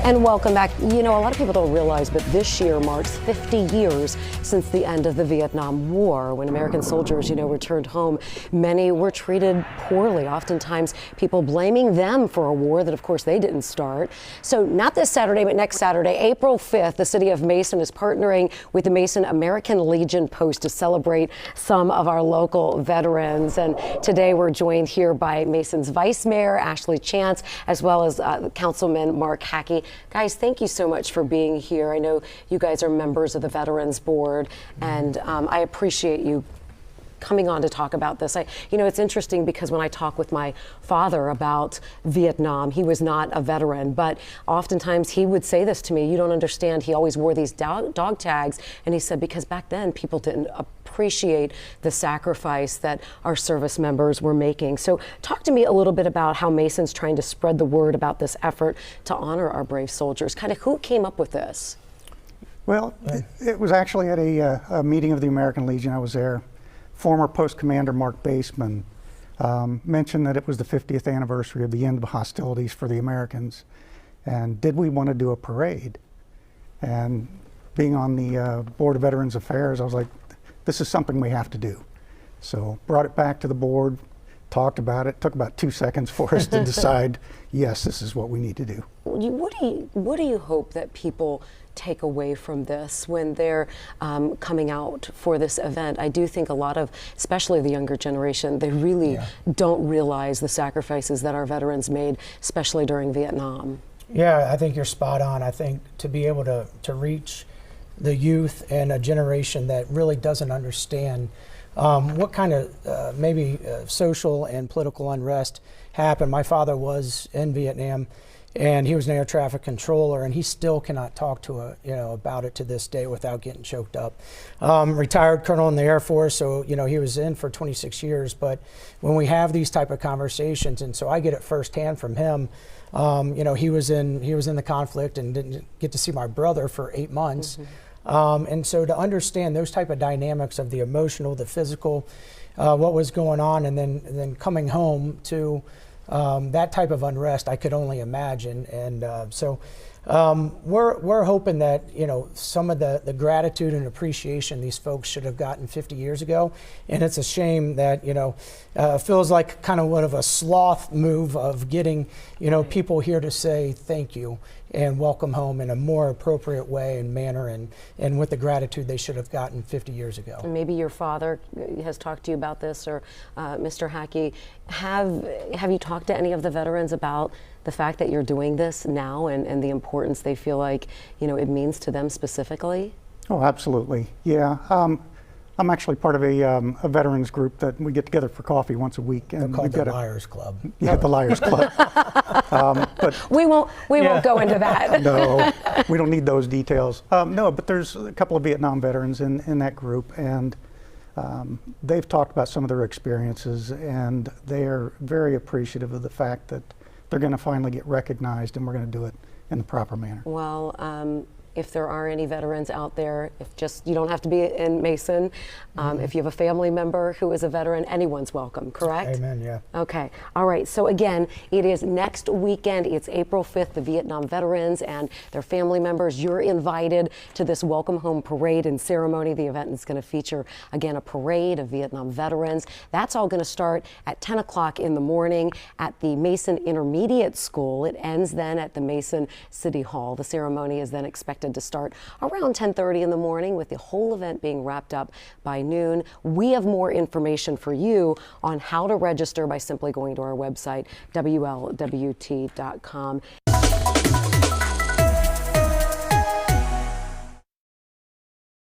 And welcome back. You know, a lot of people don't realize, but this year marks 50 years since the end of the Vietnam War. When American soldiers, returned home, many were treated poorly. Oftentimes, people blaming them for a war that, of course, they didn't start. So not this Saturday, but next Saturday, April 5th, the city of Mason is partnering with the Mason American Legion Post to celebrate some of our local veterans. And today we're joined here by Mason's Vice Mayor, Ashley Chance, as well as Councilman Mark Hackey. Guys, thank you so much for being here. I know you guys are members of the Veterans Board, and I appreciate you coming on to talk about this. It's interesting because when I talk with my father about Vietnam, he was not a veteran, but oftentimes he would say this to me, you don't understand, he always wore these dog tags, and he said because back then people didn't appreciate the sacrifice that our service members were making. So talk to me a little bit about how Mason's trying to spread the word about this effort to honor our brave soldiers. Kind of who came up with this? Well, it was actually at a meeting of the American Legion. I was there. Former Post Commander Mark Baseman mentioned that it was the 50th anniversary of the end of hostilities for the Americans, and did we want to do a parade? And being on the Board of Veterans Affairs, I was like, this is something we have to do. So brought it back to the board, talked about it, took about 2 seconds for us to decide, yes, this is what we need to do. What do you hope that people take away from this when they're coming out for this event? I do think a lot of, especially the younger generation, they really don't realize the sacrifices that our veterans made, especially during Vietnam. Yeah, I think you're spot on. I think to be able to reach the youth and a generation that really doesn't understand what kind of maybe social and political unrest happened. My father was in Vietnam, and he was an air traffic controller, and he still cannot talk to about it to this day without getting choked up. Retired colonel in the Air Force, so he was in for 26 years. But when we have these type of conversations, and so I get it firsthand from him. He was in the conflict and didn't get to see my brother for 8 months. And so to understand those type of dynamics of the emotional, the physical, what was going on, and then coming home to that type of unrest, I could only imagine. And so we're hoping that some of the gratitude and appreciation these folks should have gotten 50 years ago. And it's a shame that feels like kind of one of a sloth move of getting people here to say thank you and welcome home in a more appropriate way and manner, and with the gratitude they should have gotten 50 years ago. Maybe your father has talked to you about this, or Mr. Hackey. Have you talked to any of the veterans about the fact that you're doing this now and the importance they feel like it means to them specifically? Oh, absolutely. Yeah. I'm actually part of a veterans group that we get together for coffee once a week. And called the Liars Club. Yeah, the Liars Club. But we won't go into that. No, we don't need those details. No, but there's a couple of Vietnam veterans in that group, and they've talked about some of their experiences, and they are very appreciative of the fact that they're going to finally get recognized, and we're going to do it in the proper manner. Well, if there are any veterans out there, you don't have to be in Mason. If you have a family member who is a veteran, anyone's welcome, correct? Amen, yeah. Okay, all right, so again, it is next weekend. It's April 5th, the Vietnam veterans and their family members. You're invited to this Welcome Home parade and ceremony. The event is gonna feature, again, a parade of Vietnam veterans. That's all gonna start at 10 o'clock in the morning at the Mason Intermediate School. It ends then at the Mason City Hall. The ceremony is then expected to start around 10:30 in the morning, with the whole event being wrapped up by noon. We have more information for you on how to register by simply going to our website, WLWT.com.